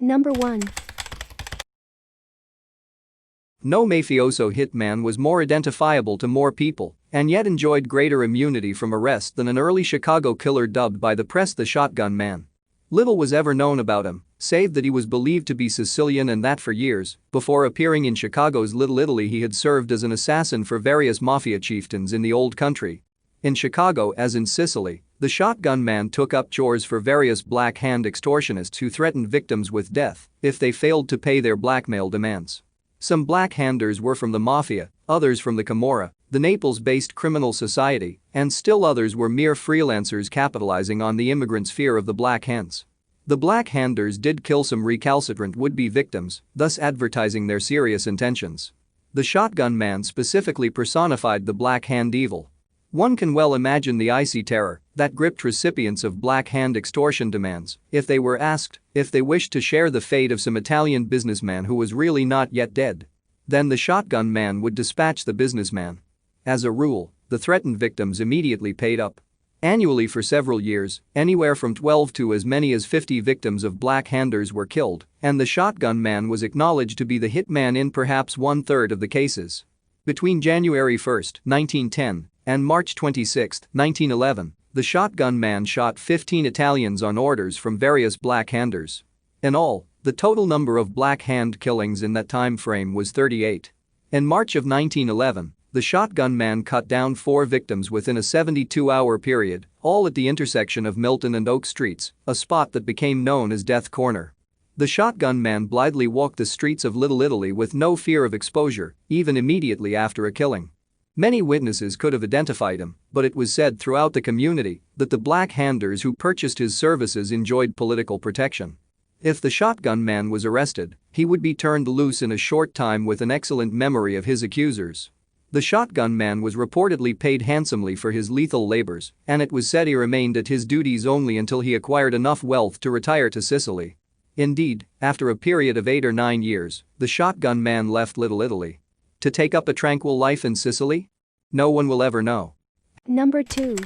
Number 1. No mafioso hitman was more identifiable to more people and yet enjoyed greater immunity from arrest than an early Chicago killer dubbed by the press the Shotgun Man. Little was ever known about him, save that he was believed to be Sicilian and that for years, before appearing in Chicago's Little Italy, he had served as an assassin for various mafia chieftains in the Old Country. In Chicago, as in Sicily, the Shotgun Man took up chores for various Black Hand extortionists who threatened victims with death if they failed to pay their blackmail demands. Some Black Handers were from the Mafia, others from the Camorra, the Naples-based criminal society, and still others were mere freelancers capitalizing on the immigrants' fear of the Black Hands. The Black Handers did kill some recalcitrant would-be victims, thus advertising their serious intentions. The Shotgun Man specifically personified the Black Hand evil. One can well imagine the icy terror that gripped recipients of Black Hand extortion demands if they were asked if they wished to share the fate of some Italian businessman who was really not yet dead. Then the Shotgun Man would dispatch the businessman. As a rule, the threatened victims immediately paid up. Annually for several years, anywhere from 12 to as many as 50 victims of Black Handers were killed, and the Shotgun Man was acknowledged to be the hitman in perhaps one-third of the cases. Between January 1, 1910, and March 26, 1911, the Shotgun Man shot 15 Italians on orders from various Black Handers. In all, the total number of Black Hand killings in that time frame was 38. In March of 1911, the Shotgun Man cut down 4 victims within a 72-hour period, all at the intersection of Milton and Oak Streets, a spot that became known as Death Corner. The Shotgun Man blithely walked the streets of Little Italy with no fear of exposure, even immediately after a killing. Many witnesses could have identified him, but it was said throughout the community that the Black Handers who purchased his services enjoyed political protection. If the Shotgun Man was arrested, he would be turned loose in a short time with an excellent memory of his accusers. The Shotgun Man was reportedly paid handsomely for his lethal labors, and it was said he remained at his duties only until he acquired enough wealth to retire to Sicily. Indeed, after a period of 8 or 9 years, the Shotgun Man left Little Italy. To take up a tranquil life in Sicily? No one will ever know. Number 2.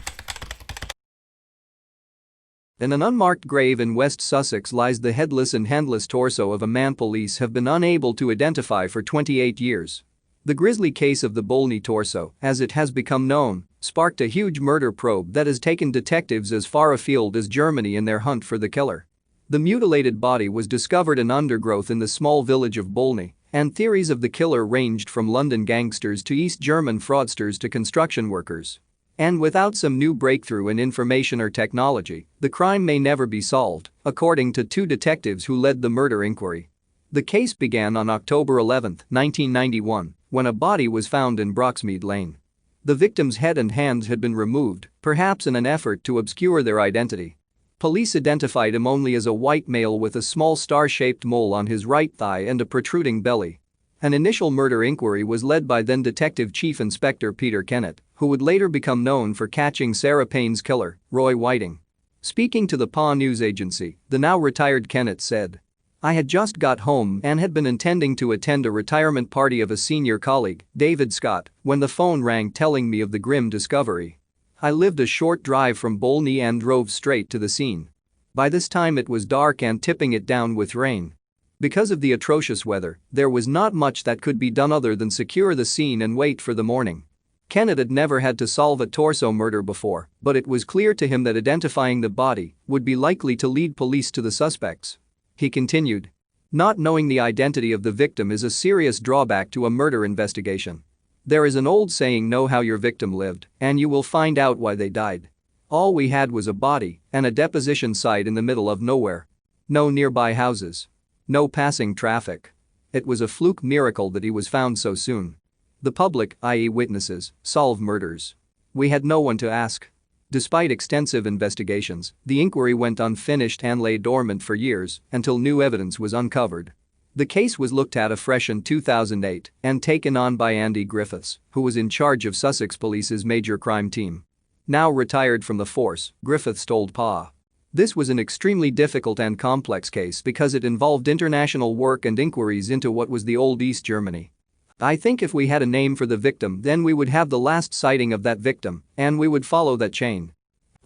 In an unmarked grave in West Sussex lies the headless and handless torso of a man police have been unable to identify for 28 years. The grisly case of the Bolney Torso, as it has become known, sparked a huge murder probe that has taken detectives as far afield as Germany in their hunt for the killer. The mutilated body was discovered in undergrowth in the small village of Bolney, and theories of the killer ranged from London gangsters to East German fraudsters to construction workers. And without some new breakthrough in information or technology, the crime may never be solved, according to 2 detectives who led the murder inquiry. The case began on October 11, 1991, when a body was found in Broxmead Lane. The victim's head and hands had been removed, perhaps in an effort to obscure their identity. Police identified him only as a white male with a small star-shaped mole on his right thigh and a protruding belly. An initial murder inquiry was led by then Detective Chief Inspector Peter Kennett, who would later become known for catching Sarah Payne's killer, Roy Whiting. Speaking to the PA News Agency, the now retired Kennett said, "I had just got home and had been intending to attend a retirement party of a senior colleague, David Scott, when the phone rang telling me of the grim discovery. I lived a short drive from Bolney and drove straight to the scene. By this time it was dark and tipping it down with rain. Because of the atrocious weather, there was not much that could be done other than secure the scene and wait for the morning." Kennett had never had to solve a torso murder before, but it was clear to him that identifying the body would be likely to lead police to the suspects. He continued, "Not knowing the identity of the victim is a serious drawback to a murder investigation. There is an old saying, know how your victim lived, and you will find out why they died. All we had was a body and a deposition site in the middle of nowhere. No nearby houses. No passing traffic. It was a fluke miracle that he was found so soon. The public, i.e. witnesses, solve murders. We had no one to ask." Despite extensive investigations, the inquiry went unfinished and lay dormant for years until new evidence was uncovered. The case was looked at afresh in 2008 and taken on by Andy Griffiths, who was in charge of Sussex Police's major crime team. Now retired from the force, Griffiths told PA. "This was an extremely difficult and complex case because it involved international work and inquiries into what was the old East Germany. I think if we had a name for the victim, then we would have the last sighting of that victim, and we would follow that chain."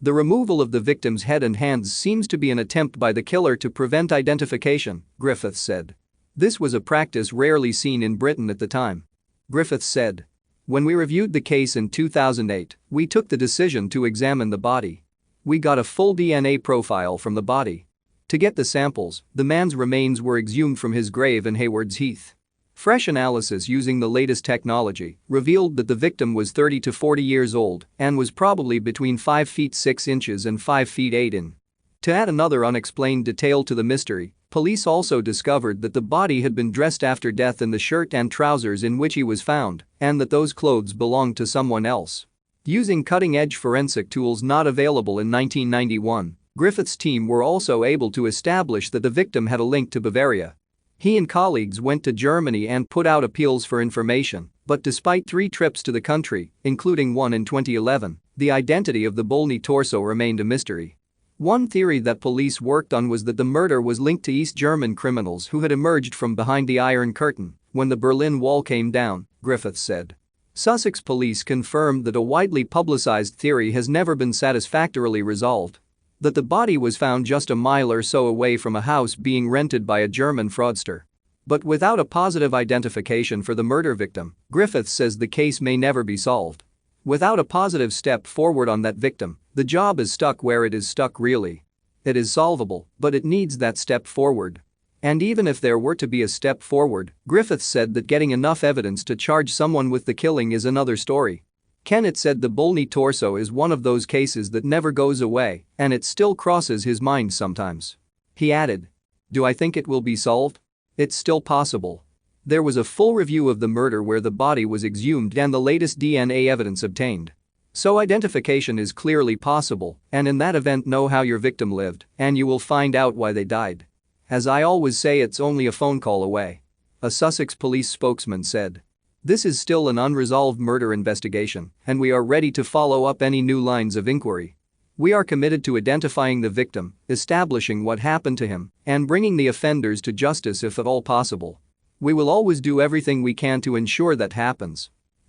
The removal of the victim's head and hands seems to be an attempt by the killer to prevent identification, Griffiths said. This was a practice rarely seen in Britain at the time. Griffiths said. When we reviewed the case in 2008, we took the decision to examine the body. We got a full DNA profile from the body. To get the samples, the man's remains were exhumed from his grave in Haywards Heath. Fresh analysis using the latest technology revealed that the victim was 30 to 40 years old and was probably between 5 feet 6 inches and 5 feet 8 in. To add another unexplained detail to the mystery, police also discovered that the body had been dressed after death in the shirt and trousers in which he was found, and that those clothes belonged to someone else. Using cutting-edge forensic tools not available in 1991, Griffiths' team were also able to establish that the victim had a link to Bavaria. He and colleagues went to Germany and put out appeals for information, but despite 3 trips to the country, including one in 2011, the identity of the Bolney Torso remained a mystery. One theory that police worked on was that the murder was linked to East German criminals who had emerged from behind the Iron Curtain when the Berlin Wall came down, Griffiths said. Sussex police confirmed that a widely publicized theory has never been satisfactorily resolved. That the body was found just a mile or so away from a house being rented by a German fraudster. But without a positive identification for the murder victim, Griffiths says the case may never be solved. Without a positive step forward on that victim, the job is stuck where it is stuck really. It is solvable, but it needs that step forward. And even if there were to be a step forward, Griffiths said that getting enough evidence to charge someone with the killing is another story. Kennett said the Bolney Torso is one of those cases that never goes away, and it still crosses his mind sometimes. He added, "Do I think it will be solved? It's still possible. There was a full review of the murder where the body was exhumed and the latest DNA evidence obtained. So identification is clearly possible, and in that event know how your victim lived, and you will find out why they died. As I always say, it's only a phone call away," a Sussex police spokesman said. This is still an unresolved murder investigation, and we are ready to follow up any new lines of inquiry. We are committed to identifying the victim, establishing what happened to him, and bringing the offenders to justice if at all possible. We will always do everything we can to ensure that happens.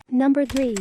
Number 3.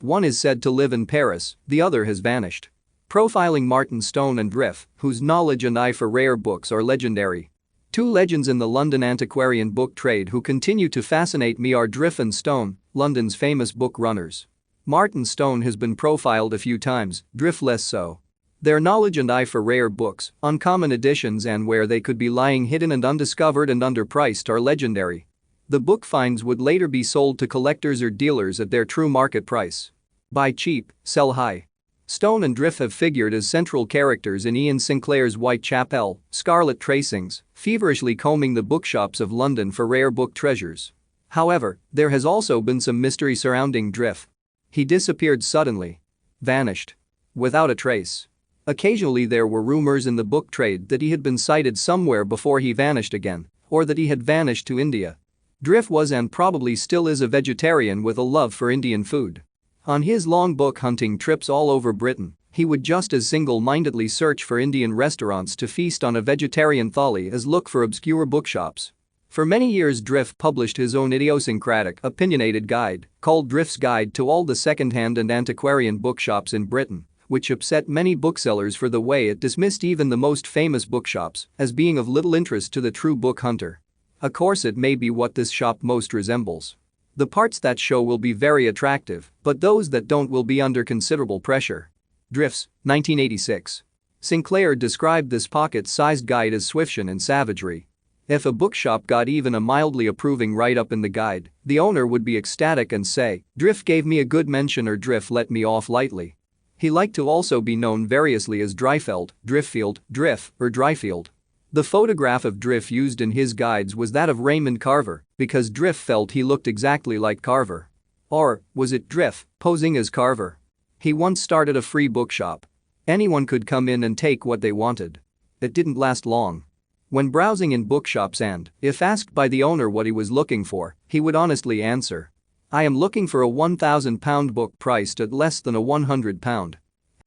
One is said to live in Paris, the other has vanished. Profiling Martin Stone and Driff, whose knowledge and eye for rare books are legendary. 2 legends in the London antiquarian book trade who continue to fascinate me are Driff and Stone, London's famous book runners. Martin Stone has been profiled a few times, Driff less so. Their knowledge and eye for rare books, uncommon editions and where they could be lying hidden and undiscovered and underpriced are legendary. The book finds would later be sold to collectors or dealers at their true market price. Buy cheap, sell high. Stone and Driff have figured as central characters in Ian Sinclair's Whitechapel, Scarlet Tracings, feverishly combing the bookshops of London for rare book treasures. However, there has also been some mystery surrounding Driff. He disappeared suddenly. Vanished. Without a trace. Occasionally there were rumors in the book trade that he had been sighted somewhere before he vanished again, or that he had vanished to India. Driff was and probably still is a vegetarian with a love for Indian food. On his long book hunting trips all over Britain, he would just as single-mindedly search for Indian restaurants to feast on a vegetarian thali as look for obscure bookshops. For many years Driff published his own idiosyncratic, opinionated guide, called Driff's Guide to All the Second-Hand and Antiquarian Bookshops in Britain, which upset many booksellers for the way it dismissed even the most famous bookshops as being of little interest to the true book hunter. Of course it may be what this shop most resembles. The parts that show will be very attractive, but those that don't will be under considerable pressure. Driff's, 1986. Sinclair described this pocket-sized guide as swifttion and savagery. If a bookshop got even a mildly approving write-up in the guide, the owner would be ecstatic and say, "Driff gave me a good mention," or "Driff let me off lightly." He liked to also be known variously as Dryfeld, Driffield, Driff, or Dryfield. The photograph of Driff used in his guides was that of Raymond Carver, because Driff felt he looked exactly like Carver. Or, was it Driff, posing as Carver? He once started a free bookshop. Anyone could come in and take what they wanted. It didn't last long. When browsing in bookshops and, if asked by the owner what he was looking for, he would honestly answer, "I am looking for a £1,000 book priced at less than a £100.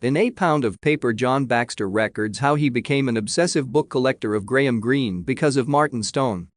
In A Pound of Paper, John Baxter records how he became an obsessive book collector of Graham Greene because of Martin Stone.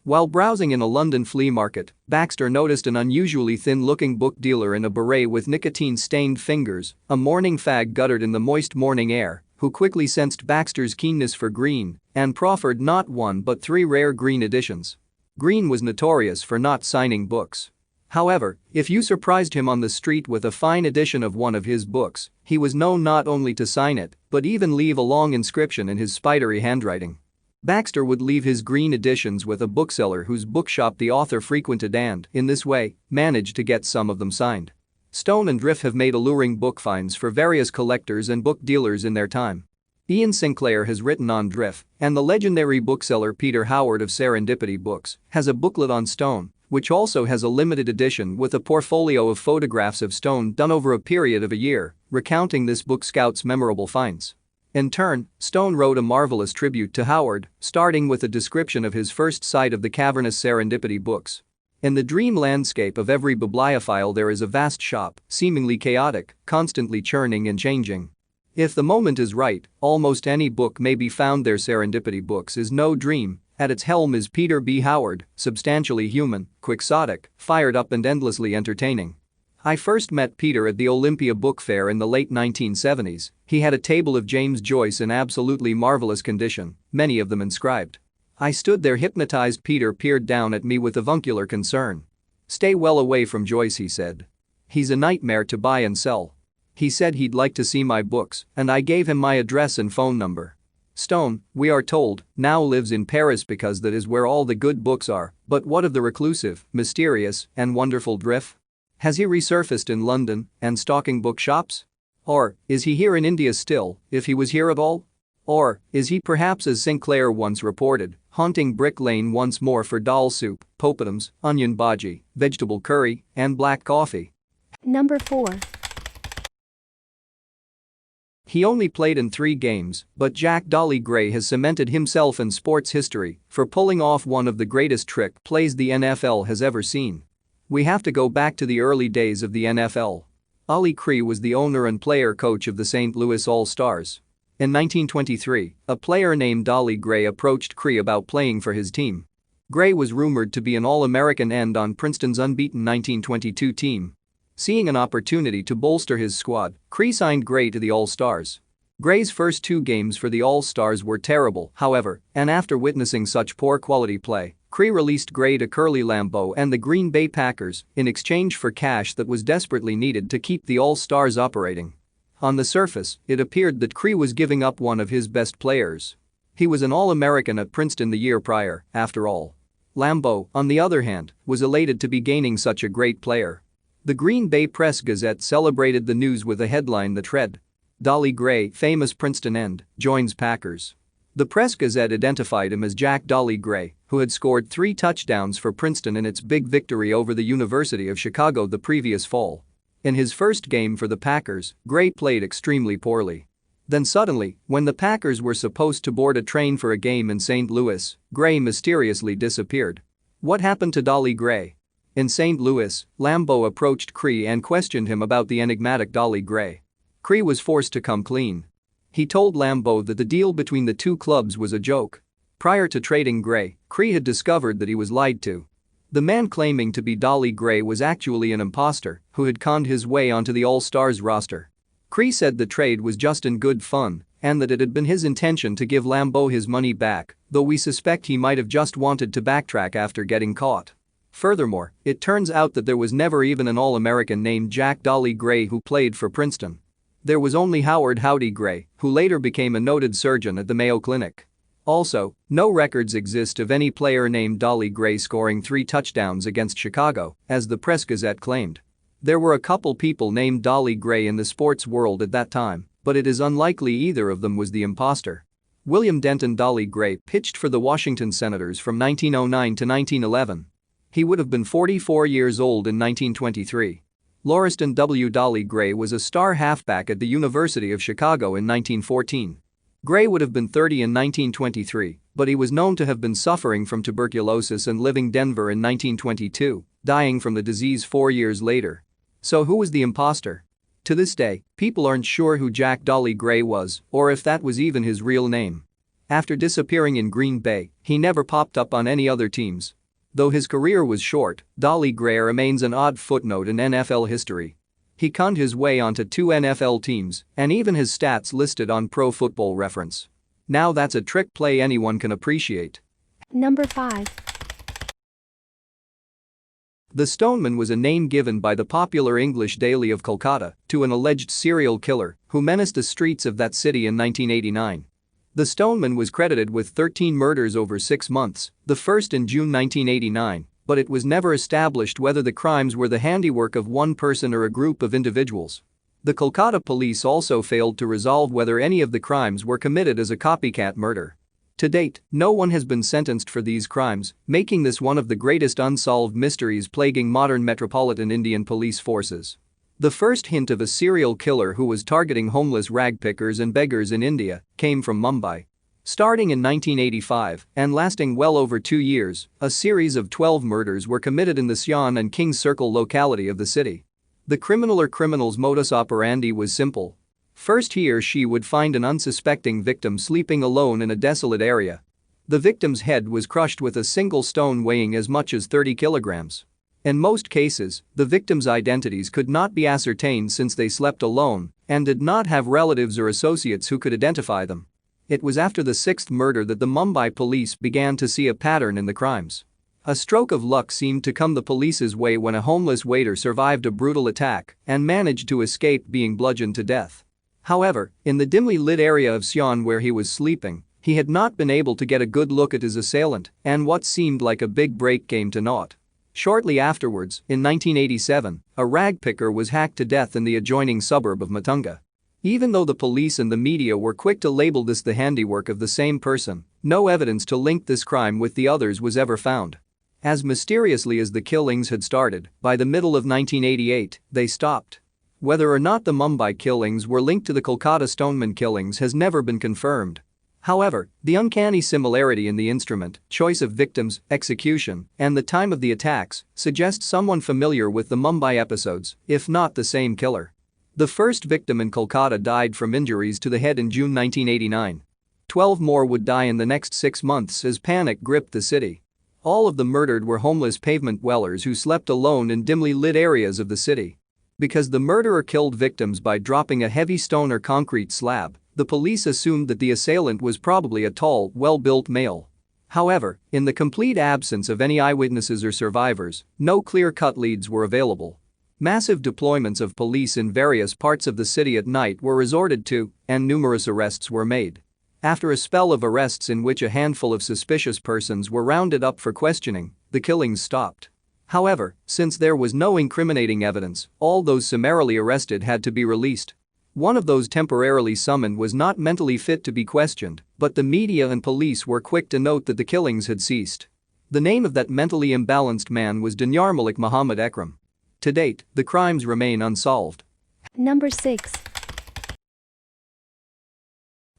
While browsing in a London flea market, Baxter noticed an unusually thin-looking book dealer in a beret with nicotine-stained fingers, a morning fag guttered in the moist morning air, who quickly sensed Baxter's keenness for green and proffered not one but 3 rare green editions. Green was notorious for not signing books. However, if you surprised him on the street with a fine edition of one of his books, he was known not only to sign it, but even leave a long inscription in his spidery handwriting. Baxter would leave his green editions with a bookseller whose bookshop the author frequented and, in this way, managed to get some of them signed. Stone and Drift have made alluring book finds for various collectors and book dealers in their time. Ian Sinclair has written on Drift, and the legendary bookseller Peter Howard of Serendipity Books has a booklet on Stone, which also has a limited edition with a portfolio of photographs of Stone done over a period of a year, recounting this book scout's memorable finds. In turn, Stone wrote a marvelous tribute to Howard, starting with a description of his first sight of the cavernous Serendipity books. In the dream landscape of every bibliophile there is a vast shop, seemingly chaotic, constantly churning and changing. If the moment is right, almost any book may be found there. Serendipity Books is no dream. At its helm is Peter B. Howard, substantially human, quixotic, fired up and endlessly entertaining. I first met Peter at the Olympia Book Fair in the late 1970s. He had a table of James Joyce in absolutely marvelous condition, many of them inscribed. I stood there hypnotized. Peter peered down at me with avuncular concern. "Stay well away from Joyce," he said. "He's a nightmare to buy and sell." He said he'd like to see my books, and I gave him my address and phone number. Stone, we are told, now lives in Paris because that is where all the good books are, but what of the reclusive, mysterious, and wonderful Drift? Has he resurfaced in London and stalking bookshops? Or is he here in India still, if he was here at all? Or is he perhaps, as Sinclair once reported, haunting Brick Lane once more for dal soup, poppadums, onion bhaji, vegetable curry, and black coffee? Number 4. He only played in 3 games, but BDolly Gray has cemented himself in sports history for pulling off one of the greatest trick plays the NFL has ever seen. We have to go back to the early days of the NFL. Ollie Cree was the owner and player coach of the St. Louis All-Stars. In 1923, a player named Dolly Gray approached Cree about playing for his team. Gray was rumored to be an All-American end on Princeton's unbeaten 1922 team. Seeing an opportunity to bolster his squad, Cree signed Gray to the All-Stars. Gray's first 2 games for the All-Stars were terrible, however, and after witnessing such poor quality play, Cree released Gray to Curly Lambeau and the Green Bay Packers in exchange for cash that was desperately needed to keep the All-Stars operating. On the surface, it appeared that Cree was giving up one of his best players. He was an All-American at Princeton the year prior, after all. Lambeau, on the other hand, was elated to be gaining such a great player. The Green Bay Press-Gazette celebrated the news with a headline that read, "Dolly Gray, famous Princeton end, joins Packers." The Press-Gazette identified him as BDolly Gray, who had scored 3 touchdowns for Princeton in its big victory over the University of Chicago the previous fall. In his first game for the Packers, Gray played extremely poorly. Then suddenly, when the Packers were supposed to board a train for a game in St. Louis, Gray mysteriously disappeared. What happened to Dolly Gray? In St. Louis, Lambeau approached Cree and questioned him about the enigmatic Dolly Gray. Cree was forced to come clean. He told Lambeau that the deal between the 2 clubs was a joke. Prior to trading Gray, Cree had discovered that he was lied to. The man claiming to be Dolly Gray was actually an imposter who had conned his way onto the All-Stars roster. Cree said the trade was just in good fun and that it had been his intention to give Lambeau his money back, though we suspect he might have just wanted to backtrack after getting caught. Furthermore, it turns out that there was never even an All-American named BDolly Gray who played for Princeton. There was only Howard "Howdy" Gray, who later became a noted surgeon at the Mayo Clinic. Also, no records exist of any player named Dolly Gray scoring 3 touchdowns against Chicago, as the Press-Gazette claimed. There were a couple people named Dolly Gray in the sports world at that time, but it is unlikely either of them was the imposter. William Denton Dolly Gray pitched for the Washington Senators from 1909 to 1911. He would have been 44 years old in 1923. Lauriston W. Dolly Gray was a star halfback at the University of Chicago in 1914. Gray would have been 30 in 1923, but he was known to have been suffering from tuberculosis and living Denver in 1922, dying from the disease 4 years later. So who was the imposter? To this day, people aren't sure who BDolly Gray was or if that was even his real name. After disappearing in Green Bay, he never popped up on any other teams. Though his career was short, BDolly Gray remains an odd footnote in NFL history. He conned his way onto 2 NFL teams, and even his stats listed on Pro Football Reference. Now that's a trick play anyone can appreciate. Number 5. The Stoneman was a name given by the popular English daily of Kolkata to an alleged serial killer who menaced the streets of that city in 1989. The Stoneman was credited with 13 murders over 6 months, the first in June 1989, but it was never established whether the crimes were the handiwork of one person or a group of individuals. The Kolkata police also failed to resolve whether any of the crimes were committed as a copycat murder. To date, no one has been sentenced for these crimes, making this one of the greatest unsolved mysteries plaguing modern metropolitan Indian police forces. The first hint of a serial killer who was targeting homeless ragpickers and beggars in India came from Mumbai. Starting in 1985 and lasting well over 2 years, a series of 12 murders were committed in the Sion and King's Circle locality of the city. The criminal or criminal's modus operandi was simple. First, he or she would find an unsuspecting victim sleeping alone in a desolate area. The victim's head was crushed with a single stone weighing as much as 30 kilograms. In most cases, the victims' identities could not be ascertained since they slept alone and did not have relatives or associates who could identify them. It was after the 6th murder that the Mumbai police began to see a pattern in the crimes. A stroke of luck seemed to come the police's way when a homeless waiter survived a brutal attack and managed to escape being bludgeoned to death. However, in the dimly lit area of Sion where he was sleeping, he had not been able to get a good look at his assailant, and what seemed like a big break came to naught. Shortly afterwards, in 1987, a ragpicker was hacked to death in the adjoining suburb of Matunga. Even though the police and the media were quick to label this the handiwork of the same person, no evidence to link this crime with the others was ever found. As mysteriously as the killings had started, by the middle of 1988, they stopped. Whether or not the Mumbai killings were linked to the Kolkata Stoneman killings has never been confirmed. However, the uncanny similarity in the instrument, choice of victims, execution, and the time of the attacks suggests someone familiar with the Mumbai episodes, if not the same killer. The first victim in Kolkata died from injuries to the head in June 1989. 12 more would die in the next 6 months as panic gripped the city. All of the murdered were homeless pavement dwellers who slept alone in dimly lit areas of the city. Because the murderer killed victims by dropping a heavy stone or concrete slab, the police assumed that the assailant was probably a tall, well-built male. However, in the complete absence of any eyewitnesses or survivors, no clear-cut leads were available. Massive deployments of police in various parts of the city at night were resorted to, and numerous arrests were made. After a spell of arrests in which a handful of suspicious persons were rounded up for questioning, the killings stopped. However, since there was no incriminating evidence, all those summarily arrested had to be released. One of those temporarily summoned was not mentally fit to be questioned, but the media and police were quick to note that the killings had ceased. The name of that mentally imbalanced man was Dinyarmalik Muhammad Ekram. To date, the crimes remain unsolved. Number 6.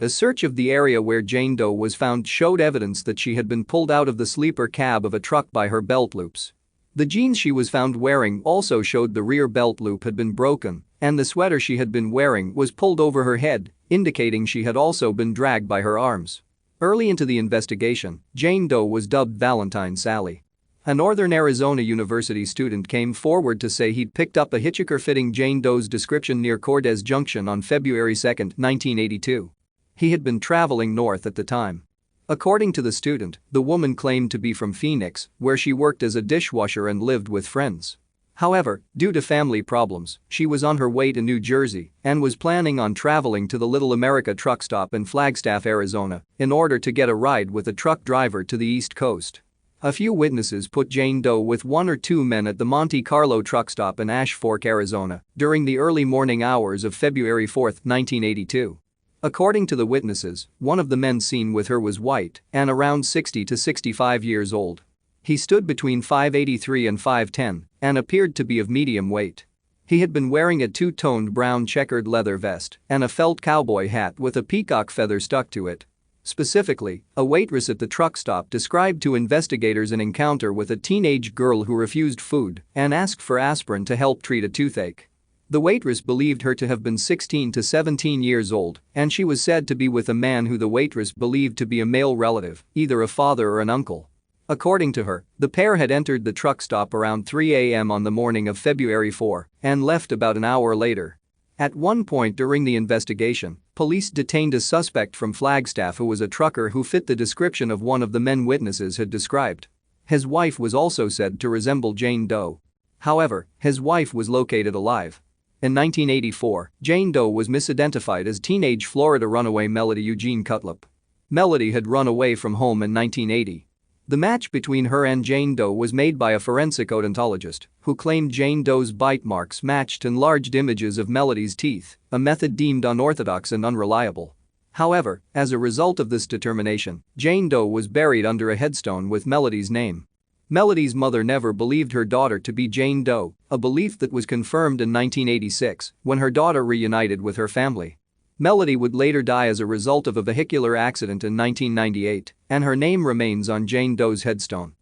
A search of the area where Jane Doe was found showed evidence that she had been pulled out of the sleeper cab of a truck by her belt loops. The jeans she was found wearing also showed the rear belt loop had been broken, and the sweater she had been wearing was pulled over her head, indicating she had also been dragged by her arms. Early into the investigation, Jane Doe was dubbed Valentine Sally. A Northern Arizona University student came forward to say he'd picked up a hitchhiker fitting Jane Doe's description near Cordes Junction on February 2, 1982. He had been traveling north at the time. According to the student, the woman claimed to be from Phoenix, where she worked as a dishwasher and lived with friends. However, due to family problems, she was on her way to New Jersey and was planning on traveling to the Little America truck stop in Flagstaff, Arizona, in order to get a ride with a truck driver to the East Coast. A few witnesses put Jane Doe with 1 or 2 men at the Monte Carlo truck stop in Ash Fork, Arizona, during the early morning hours of February 4, 1982. According to the witnesses, one of the men seen with her was white and around 60 to 65 years old. He stood between 5'83" and 5'10" and appeared to be of medium weight. He had been wearing a two-toned brown checkered leather vest and a felt cowboy hat with a peacock feather stuck to it. Specifically, a waitress at the truck stop described to investigators an encounter with a teenage girl who refused food and asked for aspirin to help treat a toothache. The waitress believed her to have been 16 to 17 years old, and she was said to be with a man who the waitress believed to be a male relative, either a father or an uncle. According to her, the pair had entered the truck stop around 3 a.m. on the morning of February 4 and left about an hour later. At one point during the investigation, police detained a suspect from Flagstaff who was a trucker who fit the description of one of the men witnesses had described. His wife was also said to resemble Jane Doe. However, his wife was located alive. In 1984, Jane Doe was misidentified as teenage Florida runaway Melody Eugene Cutlip. Melody had run away from home in 1980. The match between her and Jane Doe was made by a forensic odontologist who claimed Jane Doe's bite marks matched enlarged images of Melody's teeth, a method deemed unorthodox and unreliable. However, as a result of this determination, Jane Doe was buried under a headstone with Melody's name. Melody's mother never believed her daughter to be Jane Doe, a belief that was confirmed in 1986 when her daughter reunited with her family. Melody would later die as a result of a vehicular accident in 1998, and her name remains on Jane Doe's headstone.